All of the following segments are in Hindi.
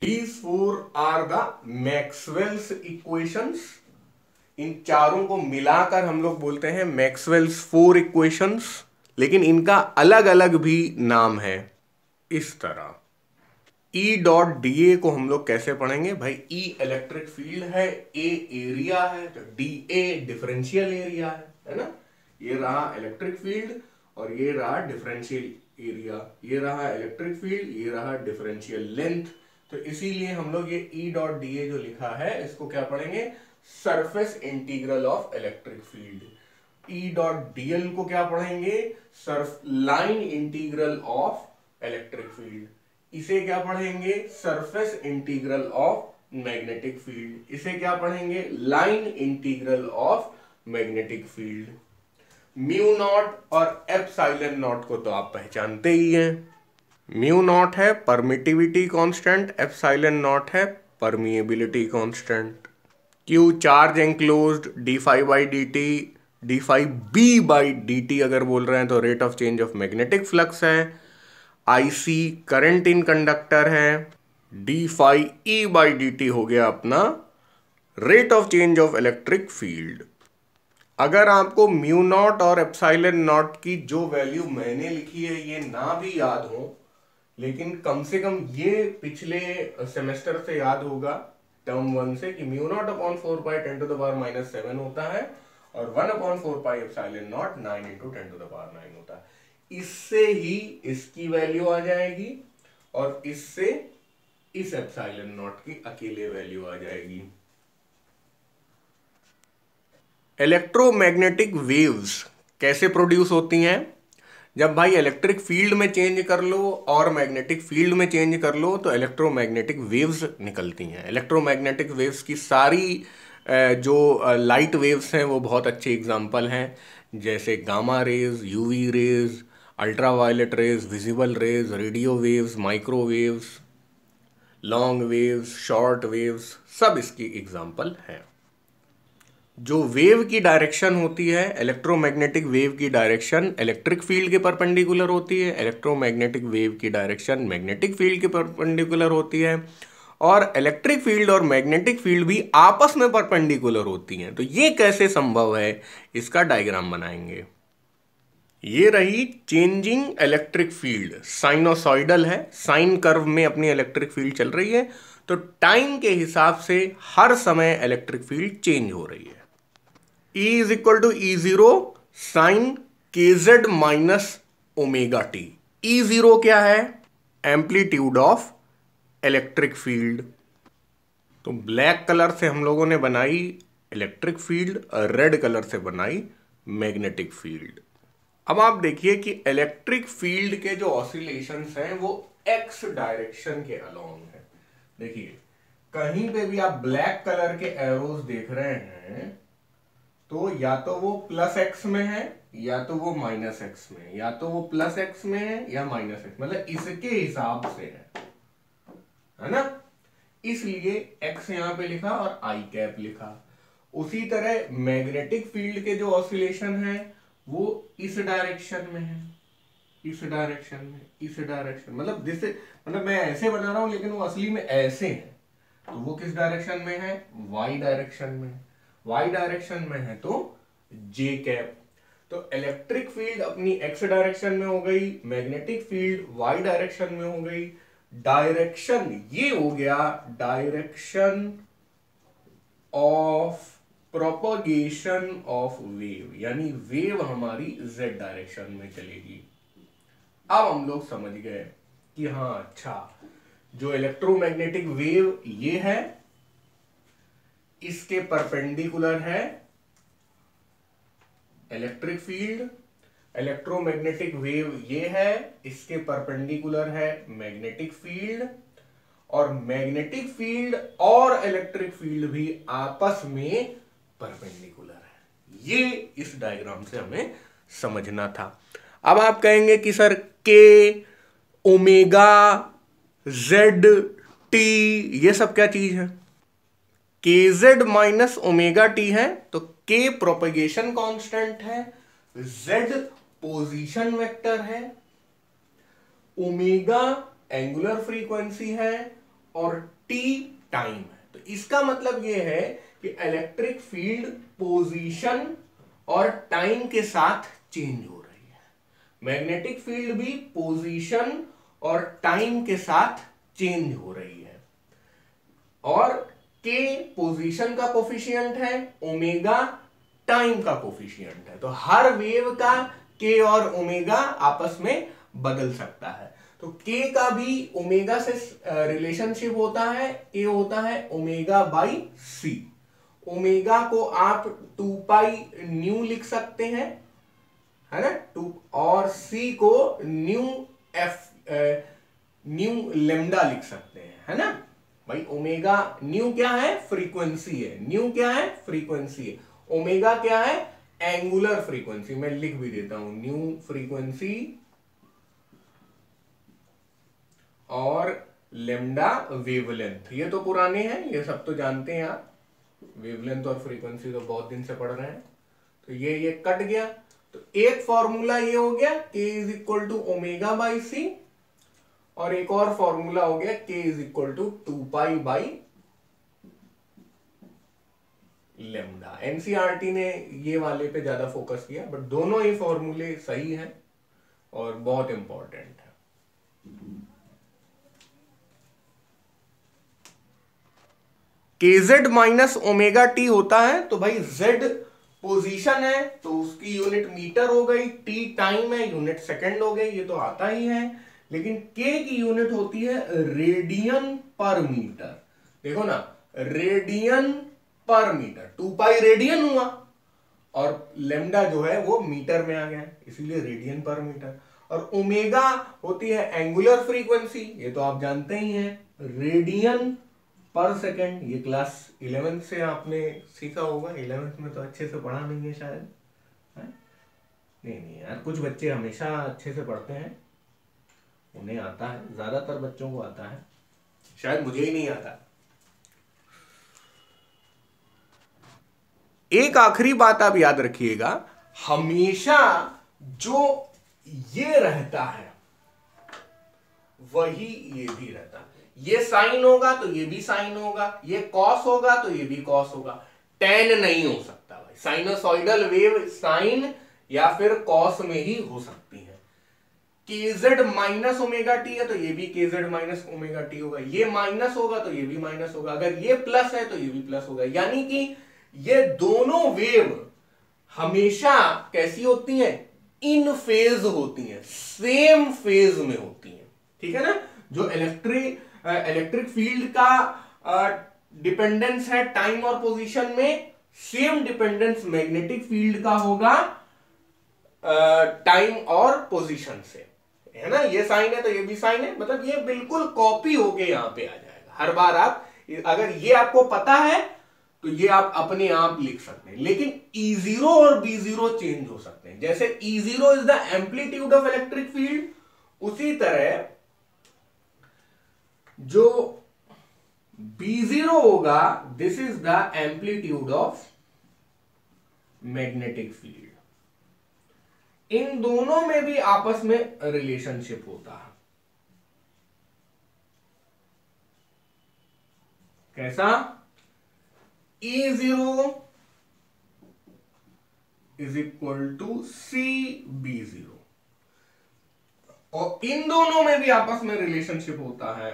These four are the Maxwell's equations. इन चारों को मिलाकर हम लोग बोलते हैं मैक्सवेल्स फोर इक्वेशंस, लेकिन इनका अलग अलग भी नाम है। इस तरह E डॉट डी ए को हम लोग कैसे पढ़ेंगे भाई? E इलेक्ट्रिक फील्ड है, A एरिया है, तो डी ए डिफरेंशियल एरिया है ना। ये रहा इलेक्ट्रिक फील्ड और ये रहा डिफरेंशियल एरिया। ये रहा इलेक्ट्रिक फील्ड, ये रहा डिफरेंशियल लेंथ। तो इसीलिए हम लोग ये E डॉट डी ए जो लिखा है इसको क्या पढ़ेंगे? Surface integral of electric field. E dot D L को क्या पढ़ेंगे? Surf line integral of electric field. इसे क्या पढ़ेंगे? Surface integral of magnetic field. इसे क्या पढ़ेंगे? Line integral of magnetic field. Mu naught और एप्सिलॉन नॉट को तो आप पहचानते ही हैं। म्यू नॉट है परमिटिविटी कांस्टेंट, एप्सिलॉन नॉट है permeability constant. Q charge enclosed D five by D T, D five B by D T अगर बोल रहे हैं तो rate of change of magnetic flux है। IC करंट इन कंडक्टर है। D five E by D T हो गया अपना rate of change of electric field. अगर आपको म्यू नॉट और एप्सिलॉन नॉट की जो वैल्यू मैंने लिखी है ये ना भी याद हो, लेकिन कम से कम ये पिछले सेमेस्टर से याद होगा टर्म वन से कि mu nought upon 4 pi 10 to the power -7 होता है और 1 upon 4 pi epsilon nought 9 into 10 to the power 9 होता है। इससे ही इसकी वैल्यू आ जाएगी और इससे इस एप्सिलॉन नॉट की अकेले वैल्यू आ जाएगी। इलेक्ट्रोमैग्नेटिक वेव्स कैसे प्रोड्यूस होती हैं? जब भाई इलेक्ट्रिक फील्ड में चेंज कर लो और मैग्नेटिक फील्ड में चेंज कर लो तो इलेक्ट्रोमैग्नेटिक वेव्स निकलती हैं। इलेक्ट्रोमैग्नेटिक वेव्स की सारी जो लाइट वेव्स हैं वो बहुत अच्छे एग्जाम्पल हैं, जैसे gamma rays, UV raise, ultraviolet rays, visible raise, radio waves, microwaves, long waves, short waves, सब इसकी एग्जाम्पल हैं। जो वेव की डायरेक्शन होती है, इलेक्ट्रोमैग्नेटिक वेव की डायरेक्शन इलेक्ट्रिक फील्ड के परपेंडिकुलर होती है, इलेक्ट्रोमैग्नेटिक वेव की डायरेक्शन मैग्नेटिक फील्ड के परपेंडिकुलर होती है, और इलेक्ट्रिक फील्ड और मैग्नेटिक फील्ड भी आपस में परपेंडिकुलर होती हैं। तो ये कैसे संभव है, इसका डायग्राम बनाएंगे। ये रही चेंजिंग इलेक्ट्रिक फील्ड, साइनोसॉइडल है, साइन कर्व में अपनी इलेक्ट्रिक फील्ड चल रही है, तो टाइम के हिसाब से हर समय इलेक्ट्रिक फील्ड चेंज हो रही है। E is equal to E0 sine KZ minus omega T. E0 क्या है? Amplitude of electric field. तो ब्लैक कलर से हम लोगों ने बनाई इलेक्ट्रिक फील्ड और रेड कलर से बनाई मैग्नेटिक फील्ड। अब आप देखिए कि इलेक्ट्रिक फील्ड के जो ऑसिलेशंस हैं वो एक्स डायरेक्शन के अलोंग है। देखिए कहीं पे भी आप ब्लैक कलर के एरोज देख रहे हैं तो या तो वो प्लस एक्स में है या तो वो माइनस एक्स में है, या तो वो प्लस एक्स में है या माइनस एक्स, मतलब इसके हिसाब से है ना। इसलिए एक्स यहां पे लिखा और आई कैप लिखा। उसी तरह मैग्नेटिक फील्ड के जो ऑसिलेशन है वो इस डायरेक्शन में है, इस डायरेक्शन में, इस डायरेक्शन, मतलब जैसे, मतलब मैं ऐसे बना रहा हूं लेकिन वो असली में ऐसे है। तो वो किस डायरेक्शन में है? वाई डायरेक्शन में। वाई डायरेक्शन में है तो जे कैप। तो इलेक्ट्रिक फील्ड अपनी एक्स डायरेक्शन में हो गई, मैग्नेटिक फील्ड वाई डायरेक्शन में हो गई। डायरेक्शन ये हो गया direction of propagation of wave, यानी वेव हमारी z डायरेक्शन में चलेगी। अब हम लोग समझ गए कि हाँ अच्छा, जो इलेक्ट्रोमैग्नेटिक वेव ये है, इसके परपेंडिकुलर है इलेक्ट्रिक फील्ड। इलेक्ट्रोमैग्नेटिक वेव ये है, इसके परपेंडिकुलर है मैग्नेटिक फील्ड, और मैग्नेटिक फील्ड और इलेक्ट्रिक फील्ड भी आपस में परपेंडिकुलर है। ये इस डायग्राम से हमें समझना था। अब आप कहेंगे कि सर के, ओमेगा, जेड, टी, ये सब क्या चीज है? KZ माइनस ओमेगा टी है, तो K प्रोपगेशन कांस्टेंट है, Z पोजीशन वेक्टर है, ओमेगा एंगुलर फ्रीक्वेंसी है और टी टाइम है। तो इसका मतलब ये है कि इलेक्ट्रिक फील्ड पोजीशन और टाइम के साथ चेंज हो रही है। मैग्नेटिक फील्ड भी पोजीशन और टाइम के साथ चेंज हो रही है। और के पोजीशन का कोफिशिएंट है, ओमेगा टाइम का कोफिशिएंट है। तो हर वेव का के और ओमेगा आपस में बदल सकता है। तो के का भी ओमेगा से रिलेशनशिप होता है, के होता है ओमेगा बाई सी। ओमेगा को आप 2 पाई न्यू लिख सकते हैं, है ना, 2, और सी को न्यू लेमडा लिख सकते हैं, है ना भाई। ओमेगा न्यू क्या है, फ्रीक्वेंसी है, न्यू क्या है, फ्रीक्वेंसी है। ओमेगा क्या है, एंगुलर फ्रीक्वेंसी। मैं लिख भी देता हूं, न्यू फ्रीक्वेंसी और लेमडा वेवलेंथ। ये तो पुराने हैं, ये सब तो जानते हैं आप। वेवलेंथ और फ्रीक्वेंसी तो बहुत दिन से पढ़ रहे हैं। तो ये कट गया। तो एक फॉर्मूला ये हो गया, K is equal to omega by C, और एक और फॉर्मूला हो गया K is equal to 2 pi by lambda. NCERT ने ये वाले पे ज्यादा फोकस किया, बट दोनों ही फॉर्मूले सही हैं और बहुत इंपॉर्टेंट है। kz माइनस ओमेगा टी होता है, तो भाई z पोजीशन है तो उसकी यूनिट मीटर हो गई, t टाइम है यूनिट सेकंड हो गई, ये तो आता ही है। लेकिन k की यूनिट होती है रेडियन पर मीटर। देखो ना, रेडियन पर मीटर, 2 पाई रेडियन हुआ, और लेमडा जो है वो मीटर में आ गया, इसीलिए रेडियन पर मीटर। और ओमेगा होती है एंगुलर फ्रीक्वेंसी, ये तो आप जानते ही हैं, रेडियन पर सेकेंड। ये क्लास 11th से आपने सीखा होगा, 11th में तो अच्छे से पढ़ा नहीं है शायद, है? नहीं यार, कुछ बच्चे हमेशा अच्छे से पढ़ते हैं, उन्हें आता है, ज्यादातर बच्चों को आता है, शायद मुझे ही नहीं आता। एक आखिरी बात आप याद रखिएगा, हमेशा जो ये रहता है वही ये भी रहता है। ये साइन होगा तो ये भी साइन होगा, ये कॉस होगा तो ये भी कॉस होगा, टेन नहीं हो सकता भाई। साइनोसॉइडल वेव साइन या फिर कॉस में ही हो सकती है। kz माइनस ओमेगा टी है तो ये भी kz माइनस ओमेगा टी होगा, ये माइनस होगा तो ये भी माइनस होगा, अगर ये प्लस है तो ये भी प्लस होगा। यानी कि ये दोनों वेव हमेशा कैसी होती हैं, इन फेज होती हैं, सेम फेज में होती हैं, ठीक है ना। जो इलेक्ट्रिक फील्ड का डिपेंडेंस है टाइम और पोजीशन में, सेम डिपेंडेंस मैग्नेटिक फील्ड का होगा टाइम और पोजीशन से, है ना। ये साइन है तो ये भी साइन है, मतलब ये बिल्कुल कॉपी होके यहां पे आ जाएगा हर बार। आप अगर ये आपको पता है तो ये आप अपने आप लिख सकते हैं। लेकिन E0 और B0 चेंज हो सकते हैं। जैसे E0 is the amplitude of electric field, उसी तरह जो B0 होगा, this is the amplitude of magnetic field. इन दोनों में भी आपस में रिलेशनशिप होता है। कैसा, E0 is equal to CB0, और इन दोनों में भी आपस में रिलेशनशिप होता है,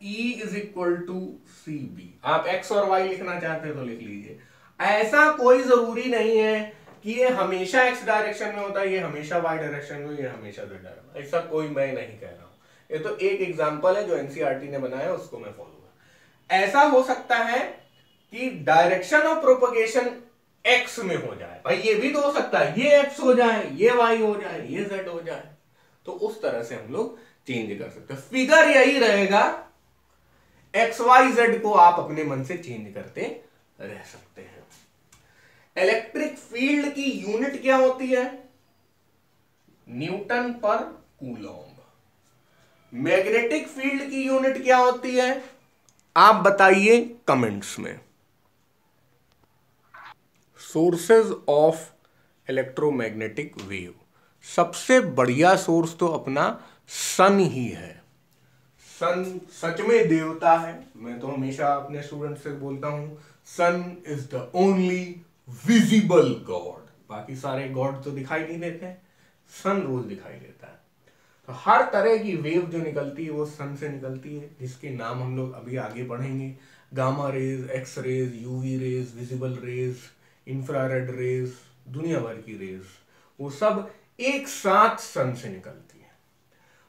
E is equal to CB। आप X और Y लिखना चाहते हैं तो लिख लीजिए। ऐसा कोई जरूरी नहीं है कि ये हमेशा X डायरेक्शन में होता है, ये हमेशा Y डायरेक्शन में, ये हमेशा Z डायरेक्शन में, ऐसा कोई मैं नहीं कह रहा हूं। ये तो एक एग्जांपल है जो एनसीईआरटी ने बनाया, उसको मैं फॉलो कर। ऐसा हो सकता है कि डायरेक्शन ऑफ प्रोपगेशन X में हो जाए, भाई ये भी तो हो सकता है, ये X हो जाए, ये Y हो जाए, ये Z हो जाए, तो उस तरह से हम लोग चेंज कर सकते हैं। फिगर यही रहेगा, XYZ को आप अपने मन से चेंज करते रह सकते हैं। इलेक्ट्रिक फील्ड की यूनिट क्या होती है, न्यूटन पर कूलॉम्ब। मैग्नेटिक फील्ड की यूनिट क्या होती है, आप बताइए कमेंट्स में। सोर्सेज ऑफ इलेक्ट्रोमैग्नेटिक वेव, सबसे बढ़िया सोर्स तो अपना सन ही है। सन सच में देवता है। मैं तो हमेशा अपने स्टूडेंट से बोलता हूं, sun is the only visible god. बाकी सारे गॉड तो दिखाई नहीं देते, सन रोज दिखाई देता है। तो हर तरह की वेव जो निकलती है वो सन से निकलती है, जिसके नाम हम लोग अभी आगे पढ़ेंगे। Gamma rays, X rays, UV rays, visible rays, infrared rays, दुनिया भर की रेज, वो सब एक साथ सन से निकलती है।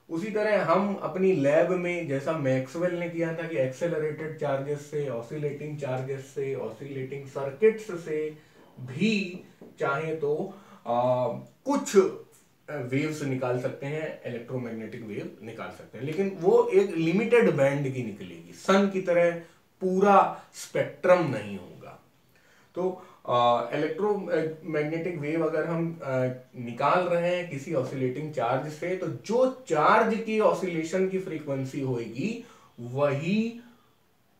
उसी तरह हम अपनी लैब में, जैसा मैक्सवेल ने किया था कि एक्सेलरेटेड चार्जेस से, ऑसिलेटिंग चार्जेस से, ऑसिलेटिंग सर्किट्स से भी चाहे तो कुछ वेव्स निकाल सकते हैं, इलेक्ट्रोमैग्नेटिक वेव निकाल सकते हैं, लेकिन वो एक लिमिटेड बैंड की निकलेगी। सन की तरह पूरा स्पेक्ट्रम नहीं होगा। तो इलेक्ट्रोमैग्नेटिक वेव अगर हम निकाल रहे हैं किसी ऑसिलेटिंग चार्ज से, तो जो चार्ज की ऑसिलेशन की फ्रीक्वेंसी होगी वही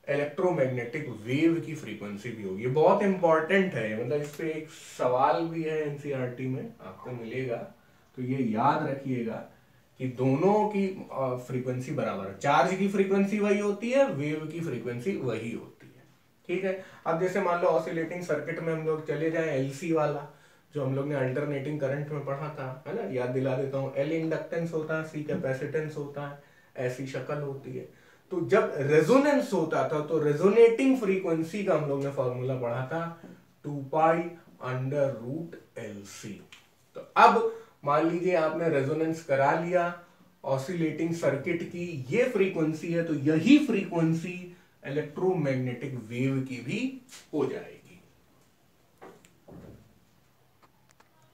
इलेक्ट्रोमैग्नेटिक वेव की फ्रीक्वेंसी भी होगी। बहुत इंपॉर्टेंट है, मतलब इस पे एक सवाल भी है एनसीईआरटी में आपको मिलेगा, तो ये याद रखिएगा कि दोनों की फ्रीक्वेंसी बराबर है। चार्ज की फ्रीक्वेंसी वही होती है, वेव की फ्रीक्वेंसी वही होती है। ठीक है। अब जैसे मान लो ऑसिलेटिंग सर्किट में हम लोग चले जाएं, एलसी वाला जो हम लोग ने अल्टरनेटिंग करंट में पढ़ा था, है ना, याद दिला देता हूं। एल इंडक्टेंस होता है, सी कैपेसिटेंस होता है, ऐसी शक्ल होती है। तो जब रेजोनेंस होता था तो रेजोनेटिंग फ्रीक्वेंसी का हम लोग ने फॉर्मूला पढ़ा था 2π√LC। तो अब मान लीजिए आपने रेजोनेंस करा लिया ऑसिलेटिंग सर्किट की, ये फ्रीक्वेंसी है, तो यही फ्रीक्वेंसी इलेक्ट्रोमैग्नेटिक वेव की भी हो जाएगी।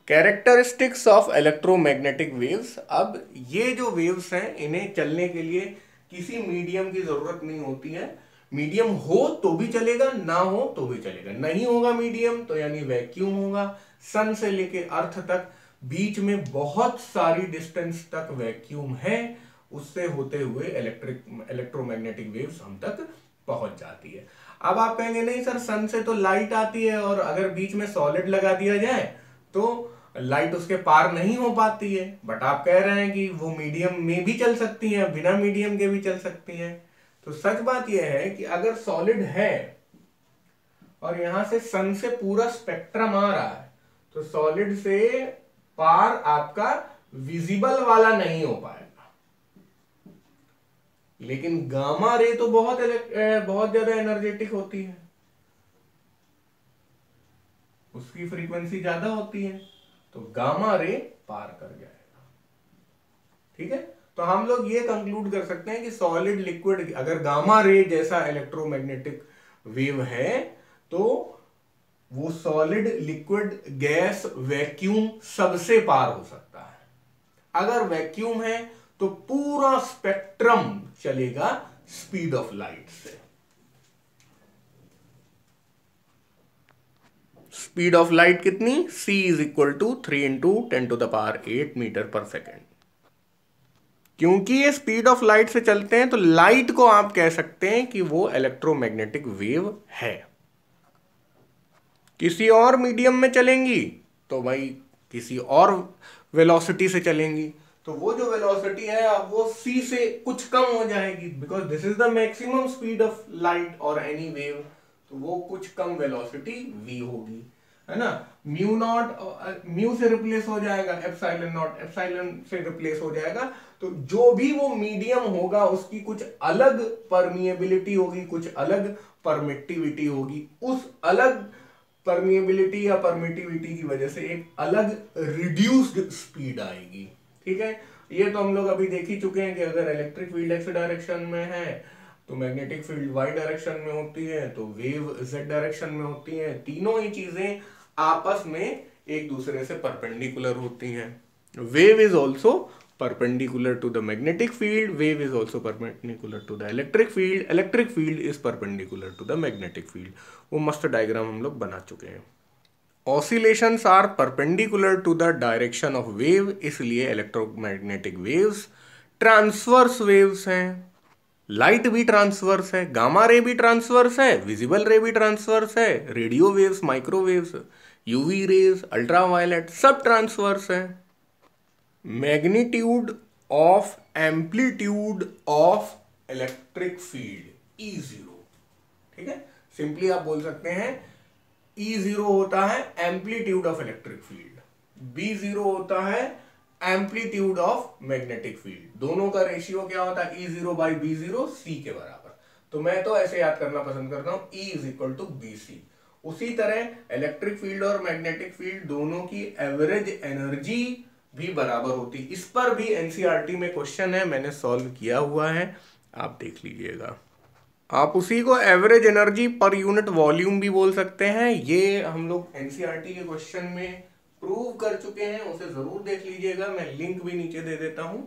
Characteristics of electromagnetic waves. अब ये जो वेव्स हैं, इन्हें चलने के लिए किसी मीडियम की जरूरत नहीं होती है। मीडियम हो तो भी चलेगा, ना हो तो भी चलेगा। नहीं होगा मीडियम तो यानी वैक्यूम होगा। सन से लेके अर्थ तक बीच में बहुत सारी डिस्टेंस तक वैक्यूम है, उससे होते हुए इलेक्ट्रोमैग्नेटिक वेव्स हम तक पहुंच जाती है। अब आप कहेंगे नहीं सर, सन से तो लाइट आती है और अगर बीच में सॉलिड लगा दिया जाए तो लाइट उसके पार नहीं हो पाती है। बट आप कह रहे हैं कि वो मीडियम में भी चल सकती है, बिना मीडियम के भी चल सकती है। तो सच बात यह है कि अगर सॉलिड है और यहां से सन से पूरा स्पेक्ट्रम आ रहा है, तो सॉलिड से पार आपका विजिबल वाला नहीं हो पाएगा। लेकिन गामा रे तो बहुत ज्यादा एनर्जेटिक होती है, उसकी फ्रीक्वेंसी ज्यादा होती है, तो गामा रे पार कर जाएगा। ठीक है। तो हम लोग ये कंक्लूड कर सकते हैं कि सॉलिड लिक्विड, अगर गामा रे जैसा इलेक्ट्रोमैग्नेटिक वेव है तो वो सॉलिड, लिक्विड, गैस, वैक्यूम सबसे पार हो सकता है। अगर वैक्यूम है तो पूरा स्पेक्ट्रम चलेगा स्पीड ऑफ लाइट से। स्पीड ऑफ लाइट कितनी? c = 3 × 10⁸ मीटर पर सेकेंड। क्योंकि ये स्पीड ऑफ लाइट से चलते हैं तो लाइट को आप कह सकते हैं कि वो इलेक्ट्रोमैग्नेटिक वेव है। किसी और मीडियम में चलेंगी तो भाई किसी और वेलोसिटी से चलेंगी, तो वो जो वेलोसिटी है अब वो c से कुछ कम हो जाएगी, because this is the maximum speed of light और एनी वेव, तो वो कुछ कम वेलोसिटी v होगी, है ना। म्यू नॉट म्यू से रिप्लेस हो जाएगा, एप्सिलॉन नॉट एप्सिलॉन से रिप्लेस हो जाएगा। तो जो भी वो मीडियम होगा उसकी कुछ अलग परमिएबिलिटी होगी, कुछ अलग परमिटिविटी होगी। उस अलग परमिएबिलिटी या परमिटिविटी की वजह से एक अलग रिड्यूस्ड स्पीड आएगी। ठीक है। ये तो हम लोग अभी देख ही चुके हैं कि अगर इलेक्ट्रिक फील्ड एक्स डायरेक्शन में है तो मैग्नेटिक फील्ड वाई डायरेक्शन में होती है, तो वेव जेड डायरेक्शन में होती है। तीनों ही चीजें आपस में एक दूसरे से परपेंडिकुलर होती हैं। Wave is also perpendicular to the magnetic field, wave is also perpendicular to the electric field, electric field is perpendicular to the magnetic field। वो मस्त डायग्राम हम लोग बना चुके हैं। Oscillations are perpendicular to the direction of wave, इसलिए electromagnetic waves ट्रांसवर्स वेव्स हैं। लाइट भी ट्रांसवर्स है, गामा रे भी ट्रांसवर्स है, विजिबल रे भी ट्रांसवर्स है, radio waves, microwaves, UV rays, ultraviolet सब ट्रांसवर्स है। Magnitude of amplitude of electric field E0, ठीक है। सिंपली आप बोल सकते हैं E0 होता है amplitude of electric field, B0 होता है एम्पलीट्यूड ऑफ मैग्नेटिक फील्ड। दोनों का रेशियो क्या होता है, E0 बाई B0 C के बराबर। तो मैं तो ऐसे याद करना पसंद करता हूं, E is equal to BC। उसी तरह इलेक्ट्रिक फील्ड और मैग्नेटिक फील्ड दोनों की एवरेज एनर्जी भी बराबर होती। इस पर भी एनसीईआरटी में क्वेश्चन है, मैंने सॉल्व किया हुआ है, आप देख लीजिएगा। आप उसी को average energy per unit volume भी बोल सकते हैं। ये हम लोग एनसीईआरटी के क्वेश्चन में प्रूव कर चुके हैं, उसे जरूर देख लीजिएगा, मैं लिंक भी नीचे दे देता हूं।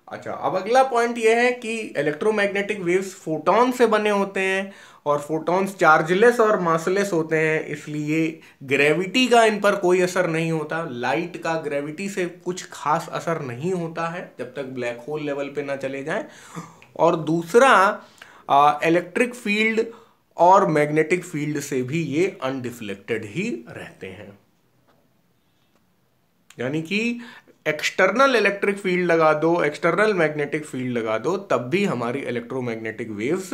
अच्छा, अब अगला पॉइंट यह है कि इलेक्ट्रोमैग्नेटिक वेव्स फोटॉन से बने होते हैं और फोटॉन्स चार्जलेस और मासलेस होते हैं, इसलिए ग्रेविटी का इन पर कोई असर नहीं होता। लाइट का ग्रेविटी से कुछ खास असर नहीं होता है जब तक ब्लैक होल लेवल पे ना चले जाएं। और दूसरा, इलेक्ट्रिक फील्ड और मैग्नेटिक फील्ड से भी ये अनडिफ्लेक्टेड ही रहते हैं, यानी कि एक्सटर्नल इलेक्ट्रिक फील्ड लगा दो, एक्सटर्नल मैग्नेटिक फील्ड लगा दो, तब भी हमारी इलेक्ट्रोमैग्नेटिक वेव्स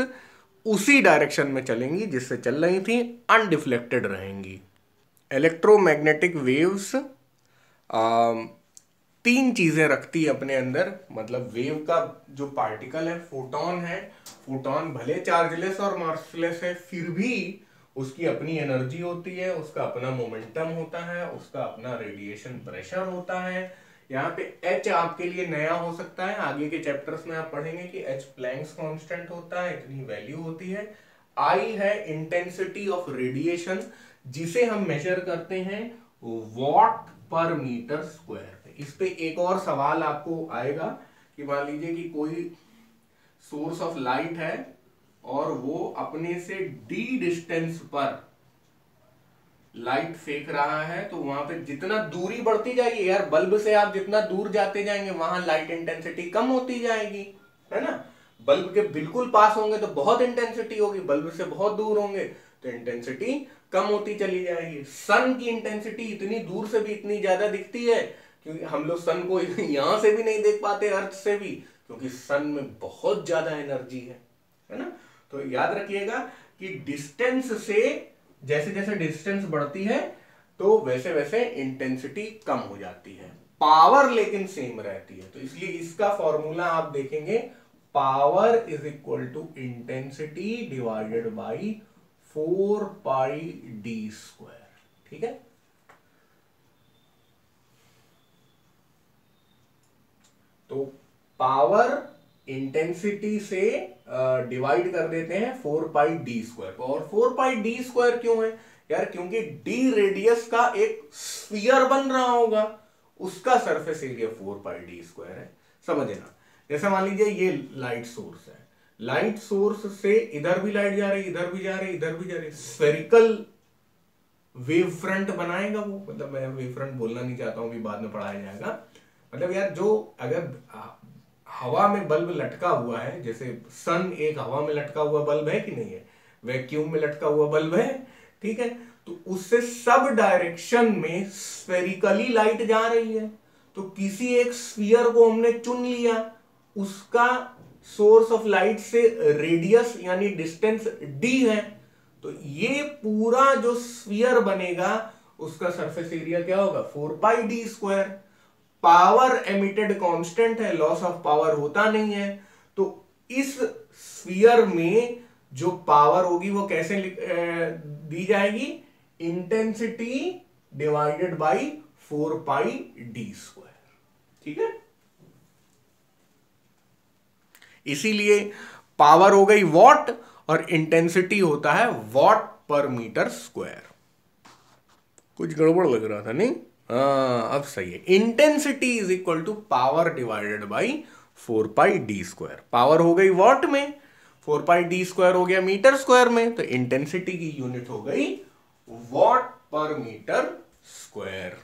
उसी डायरेक्शन में चलेंगी जिससे चल रही थी, अनडिफ्लेक्टेड रहेंगी। इलेक्ट्रोमैग्नेटिक वेव्स तीन चीजें रखती है अपने अंदर, मतलब वेव का जो पार्टिकल है फोटॉन है, फोटॉन भले चार्जलेस और मासलेस है फिर भी उसकी अपनी एनर्जी होती है, उसका अपना मोमेंटम होता है, उसका अपना रेडिएशन प्रेशर होता है। यहाँ पे H आपके लिए नया हो सकता है, आगे के चैप्टर्स में आप पढ़ेंगे कि H प्लैंक्स कांस्टेंट होता है, इतनी वैल्यू होती है। I है इंटेंसिटी ऑफ रेडिएशन, जिसे हम मेजर करते हैं वॉट पर मीटर स्क्वायर पे। इस पे एक और सवाल आपको आएगा कि मान लीजिए कि कोई सोर्स ऑफ लाइट है और वो अपने से d डिस्टेंस पर लाइट फेंक रहा है, तो वहां पे जितना दूरी बढ़ती जाएगी, यार बल्ब से आप जितना दूर जाते जाएंगे वहां लाइट इंटेंसिटी कम होती जाएगी, है ना। बल्ब के बिल्कुल पास होंगे तो बहुत इंटेंसिटी होगी, बल्ब से बहुत दूर होंगे तो इंटेंसिटी कम होती चली जाएगी। सन की इंटेंसिटी इतनी दूर से भी इतनी ज्यादा दिखती है, क्योंकि हम लोग सन को यहां से भी नहीं देख पाते, अर्थ से भी, क्योंकि सन में बहुत ज्यादा एनर्जी है ना। तो याद रखिएगा कि डिस्टेंस से जैसे जैसे डिस्टेंस बढ़ती है तो वैसे वैसे इंटेंसिटी कम हो जाती है, पावर लेकिन सेम रहती है। तो इसलिए इसका फॉर्मूला आप देखेंगे, power is equal to intensity divided by 4 pi D square, ठीक है। तो पावर इंटेंसिटी से डिवाइड कर देते हैं 4 पाई डी स्क्वायर को। और 4 पाई डी स्क्वायर क्यों है यार, क्योंकि डी रेडियस का एक स्फीयर बन रहा होगा, उसका surface area 4 pi D square है, समझना। जैसे मान लीजिए ये लाइट सोर्स है, लाइट सोर्स से इधर भी लाइट जा रही, इधर भी जा रही, इधर भी जा रही, स्फेरिकल वेव फ्रंट बनाएगा वो। मतलब मैं वेव फ्रंट बोलना नहीं चाहता हूं, भी बाद में पढ़ाया जाएगा। मतलब यार जो अगर हवा में बल्ब लटका हुआ है, जैसे सन एक हवा में लटका हुआ बल्ब है कि नहीं है, वैक्यूम में लटका हुआ बल्ब है, ठीक है। तो उससे सब डायरेक्शन में स्फेरिकली लाइट जा रही है, तो किसी एक स्फीयर को हमने चुन लिया, उसका सोर्स ऑफ लाइट से रेडियस यानी डिस्टेंस d है, तो ये पूरा जो स्फीयर बनेगा उसका सरफेस एरिया क्या होगा, 4 pi D square. Power emitted constant है, लॉस ऑफ पावर होता नहीं है, तो इस स्फीयर में जो पावर होगी वो कैसे दी जाएगी, intensity divided by 4 pi D square, ठीक है। इसीलिए पावर हो गई वॉट और इंटेंसिटी होता है वॉट पर मीटर स्क्वायर। कुछ गड़बड़ लग रहा था नहीं, हाँ अब सही है। Intensity is equal to power divided by 4 pi D square. Power हो गई वॉट में, 4 पाई डी स्क्वायर हो गया मीटर स्क्वायर में, तो इंटेंसिटी की यूनिट हो गई वॉट पर मीटर स्क्वायर।